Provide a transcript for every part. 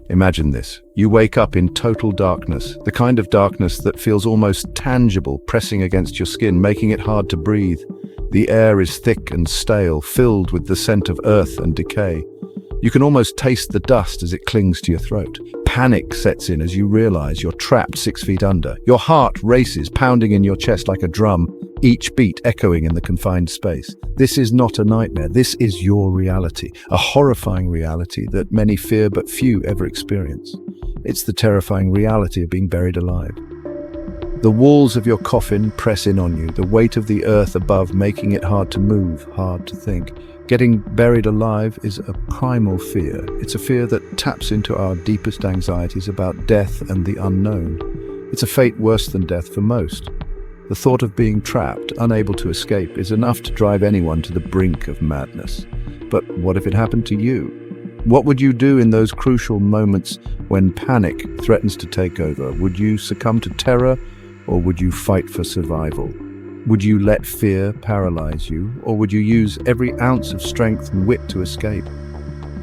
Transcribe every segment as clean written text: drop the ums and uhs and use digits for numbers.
Imagine this. You wake up in total darkness, the kind of darkness that feels almost tangible, pressing against your skin, making it hard to breathe. The air is thick and stale, filled with the scent of earth and decay. You can almost taste the dust as it clings to your throat. Panic sets in as you realize you're trapped 6 feet under. Your heart races, pounding in your chest like a drum, each beat echoing in the confined space. This is not a nightmare. This is your reality, a horrifying reality that many fear but few ever experience. It's the terrifying reality of being buried alive. The walls of your coffin press in on you, the weight of the earth above making it hard to move, hard to think. Getting buried alive is a primal fear. It's a fear that taps into our deepest anxieties about death and the unknown. It's a fate worse than death for most. The thought of being trapped, unable to escape, is enough to drive anyone to the brink of madness. But what if it happened to you? What would you do in those crucial moments when panic threatens to take over? Would you succumb to terror, or would you fight for survival? Would you let fear paralyze you, or would you use every ounce of strength and wit to escape?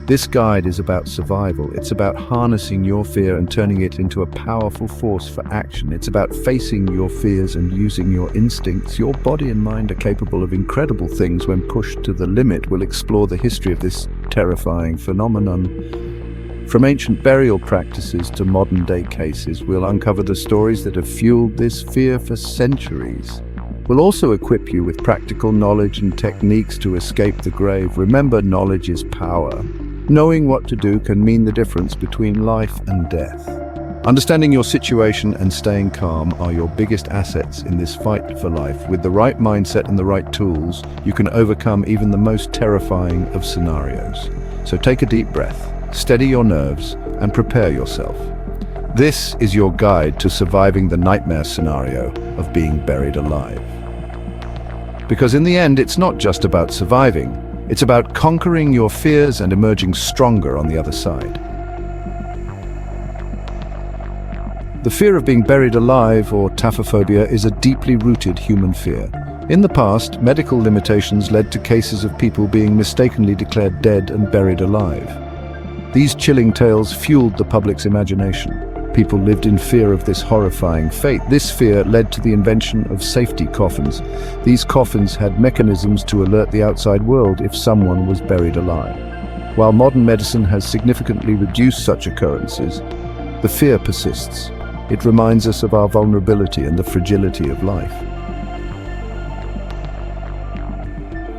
This guide is about survival. It's about harnessing your fear and turning it into a powerful force for action. It's about facing your fears and using your instincts. Your body and mind are capable of incredible things when pushed to the limit. We'll explore the history of this terrifying phenomenon. From ancient burial practices to modern-day cases, we'll uncover the stories that have fueled this fear for centuries. We'll also equip you with practical knowledge and techniques to escape the grave. Remember, knowledge is power. Knowing what to do can mean the difference between life and death. Understanding your situation and staying calm are your biggest assets in this fight for life. With the right mindset and the right tools, you can overcome even the most terrifying of scenarios. So take a deep breath, steady your nerves, and prepare yourself. This is your guide to surviving the nightmare scenario of being buried alive. Because in the end, it's not just about surviving, it's about conquering your fears and emerging stronger on the other side. The fear of being buried alive, or taphophobia, is a deeply rooted human fear. In the past, medical limitations led to cases of people being mistakenly declared dead and buried alive. These chilling tales fueled the public's imagination. People lived in fear of this horrifying fate. This fear led to the invention of safety coffins. These coffins had mechanisms to alert the outside world if someone was buried alive. While modern medicine has significantly reduced such occurrences, the fear persists. It reminds us of our vulnerability and the fragility of life.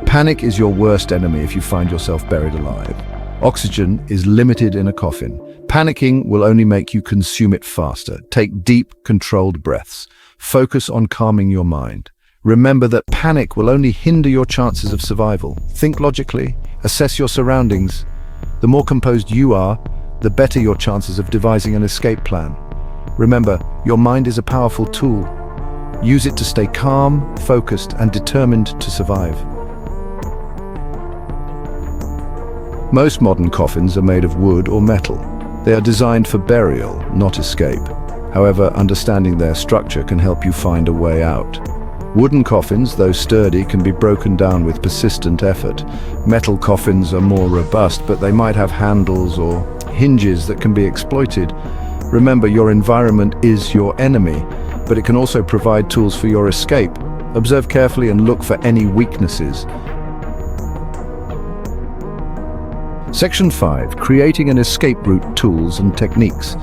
Panic is your worst enemy if you find yourself buried alive. Oxygen is limited in a coffin. Panicking will only make you consume it faster. Take deep, controlled breaths. Focus on calming your mind. Remember that panic will only hinder your chances of survival. Think logically. Assess your surroundings. The more composed you are, the better your chances of devising an escape plan. Remember, your mind is a powerful tool. Use it to stay calm, focused, and determined to survive. Most modern coffins are made of wood or metal. They are designed for burial, not escape. However, understanding their structure can help you find a way out. Wooden coffins, though sturdy, can be broken down with persistent effort. Metal coffins are more robust, but they might have handles or hinges that can be exploited. Remember, your environment is your enemy, but it can also provide tools for your escape. Observe carefully and look for any weaknesses. Section 5. Creating an escape route, tools and techniques.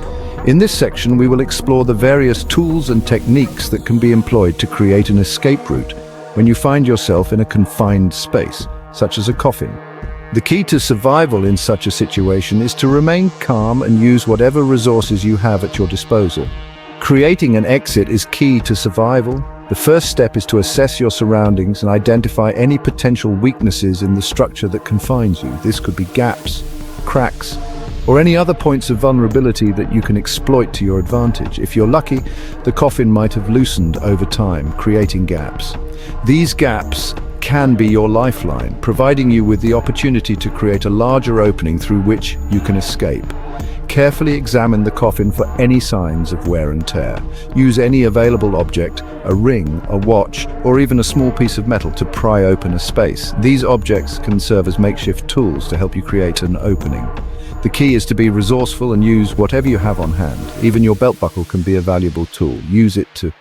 In this section, we will explore the various tools and techniques that can be employed to create an escape route when you find yourself in a confined space, such as a coffin. The key to survival in such a situation is to remain calm and use whatever resources you have at your disposal. Creating an exit is key to survival. The first step is to assess your surroundings and identify any potential weaknesses in the structure that confines you. This could be gaps, cracks, or any other points of vulnerability that you can exploit to your advantage. If you're lucky, the coffin might have loosened over time, creating gaps. These gaps can be your lifeline, providing you with the opportunity to create a larger opening through which you can escape. Carefully examine the coffin for any signs of wear and tear. Use any available object, a ring, a watch, or even a small piece of metal to pry open a space. These objects can serve as makeshift tools to help you create an opening. The key is to be resourceful and use whatever you have on hand. Even your belt buckle can be a valuable tool. Use it to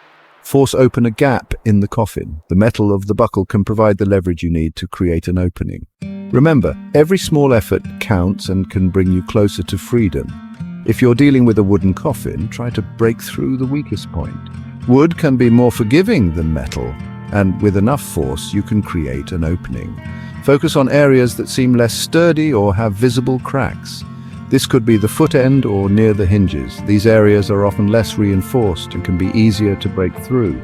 force open a gap in the coffin. The metal of the buckle can provide the leverage you need to create an opening. Remember, every small effort counts and can bring you closer to freedom. If you're dealing with a wooden coffin, try to break through the weakest point. Wood can be more forgiving than metal, and with enough force, you can create an opening. Focus on areas that seem less sturdy or have visible cracks. This could be the foot end or near the hinges. These areas are often less reinforced and can be easier to break through.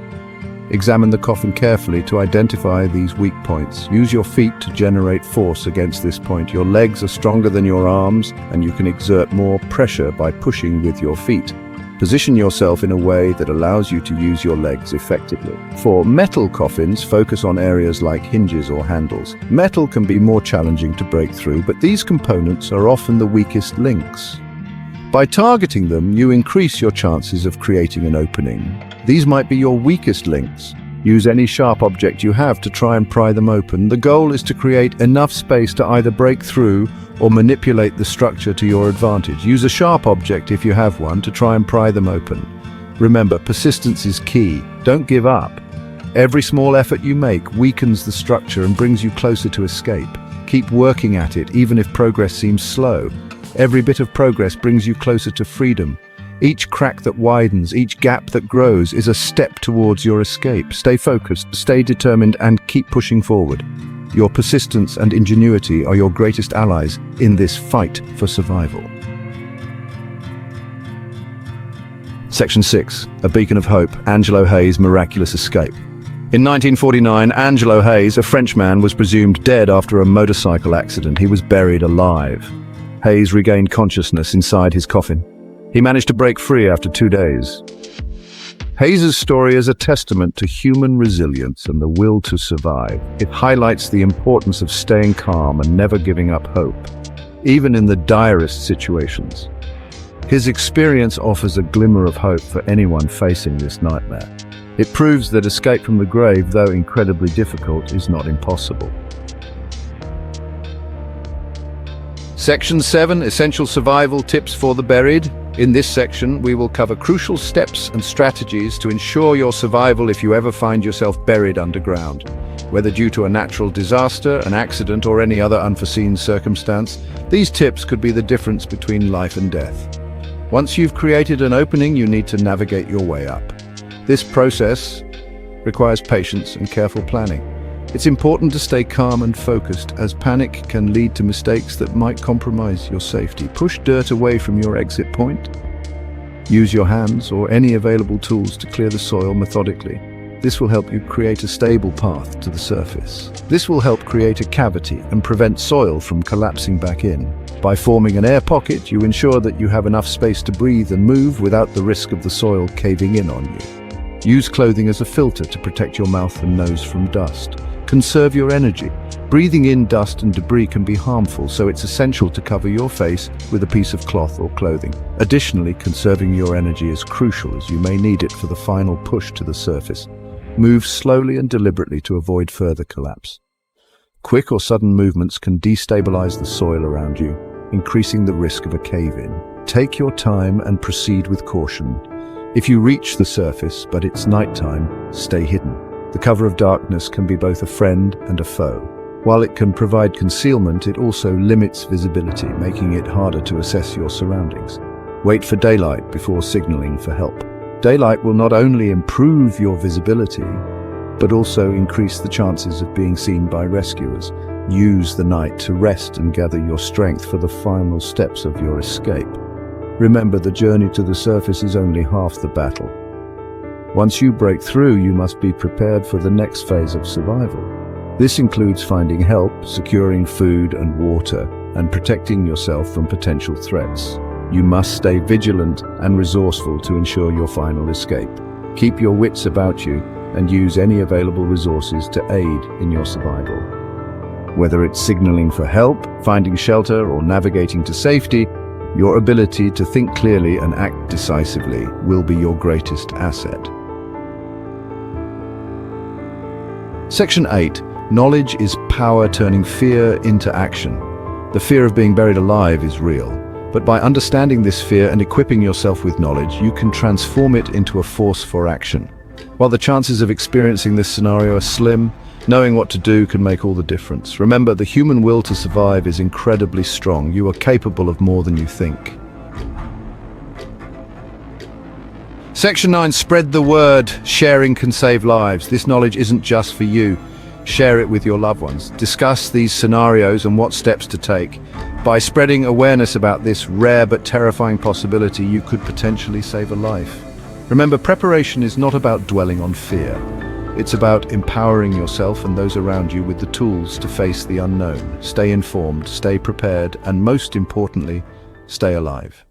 Examine the coffin carefully to identify these weak points. Use your feet to generate force against this point. Your legs are stronger than your arms, and you can exert more pressure by pushing with your feet. Position yourself in a way that allows you to use your legs effectively. For metal coffins, focus on areas like hinges or handles. Metal can be more challenging to break through, but these components are often the weakest links. By targeting them, you increase your chances of creating an opening. These might be your weakest links. Use any sharp object you have to try and pry them open. The goal is to create enough space to either break through or manipulate the structure to your advantage. Use a sharp object if you have one to try and pry them open. Remember, persistence is key. Don't give up. Every small effort you make weakens the structure and brings you closer to escape. Keep working at it, even if progress seems slow. Every bit of progress brings you closer to freedom. Each crack that widens, each gap that grows is a step towards your escape. Stay focused, stay determined, and keep pushing forward. Your persistence and ingenuity are your greatest allies in this fight for survival. Section 6. A Beacon of Hope. Angelo Hayes' Miraculous Escape. In 1949, Angelo Hayes, a Frenchman, was presumed dead after a motorcycle accident. He was buried alive. Hayes regained consciousness inside his coffin. He managed to break free after 2 days. Hayes' story is a testament to human resilience and the will to survive. It highlights the importance of staying calm and never giving up hope, even in the direst situations. His experience offers a glimmer of hope for anyone facing this nightmare. It proves that escape from the grave, though incredibly difficult, is not impossible. Section 7. Essential Survival Tips for the Buried. In this section, we will cover crucial steps and strategies to ensure your survival if you ever find yourself buried underground. Whether due to a natural disaster, an accident, or any other unforeseen circumstance, these tips could be the difference between life and death. Once you've created an opening, you need to navigate your way up. This process requires patience and careful planning. It's important to stay calm and focused, as panic can lead to mistakes that might compromise your safety. Push dirt away from your exit point. Use your hands or any available tools to clear the soil methodically. This will help you create a stable path to the surface. This will help create a cavity and prevent soil from collapsing back in. By forming an air pocket, you ensure that you have enough space to breathe and move without the risk of the soil caving in on you. Use clothing as a filter to protect your mouth and nose from dust. Conserve your energy. Breathing in dust and debris can be harmful, so it's essential to cover your face with a piece of cloth or clothing. Additionally, conserving your energy is crucial, as you may need it for the final push to the surface. Move slowly and deliberately to avoid further collapse. Quick or sudden movements can destabilize the soil around you, increasing the risk of a cave-in. Take your time and proceed with caution. If you reach the surface, but it's nighttime, stay hidden. The cover of darkness can be both a friend and a foe. While it can provide concealment, it also limits visibility, making it harder to assess your surroundings. Wait for daylight before signaling for help. Daylight will not only improve your visibility, but also increase the chances of being seen by rescuers. Use the night to rest and gather your strength for the final steps of your escape. Remember, the journey to the surface is only half the battle. Once you break through, you must be prepared for the next phase of survival. This includes finding help, securing food and water, and protecting yourself from potential threats. You must stay vigilant and resourceful to ensure your final escape. Keep your wits about you and use any available resources to aid in your survival. Whether it's signaling for help, finding shelter, or navigating to safety, Your ability to think clearly and act decisively will be your greatest asset. Section 8. Knowledge is power turning fear into action. The fear of being buried alive is real, but by understanding this fear and equipping yourself with knowledge, you can transform it into a force for action. While the chances of experiencing this scenario are slim, knowing what to do can make all the difference. Remember, the human will to survive is incredibly strong. You are capable of more than you think. Section 9. Spread the word. Sharing can save lives. This knowledge isn't just for you. Share it with your loved ones. Discuss these scenarios and what steps to take. By spreading awareness about this rare but terrifying possibility, you could potentially save a life. Remember, preparation is not about dwelling on fear. It's about empowering yourself and those around you with the tools to face the unknown. Stay informed, stay prepared, and most importantly, stay alive.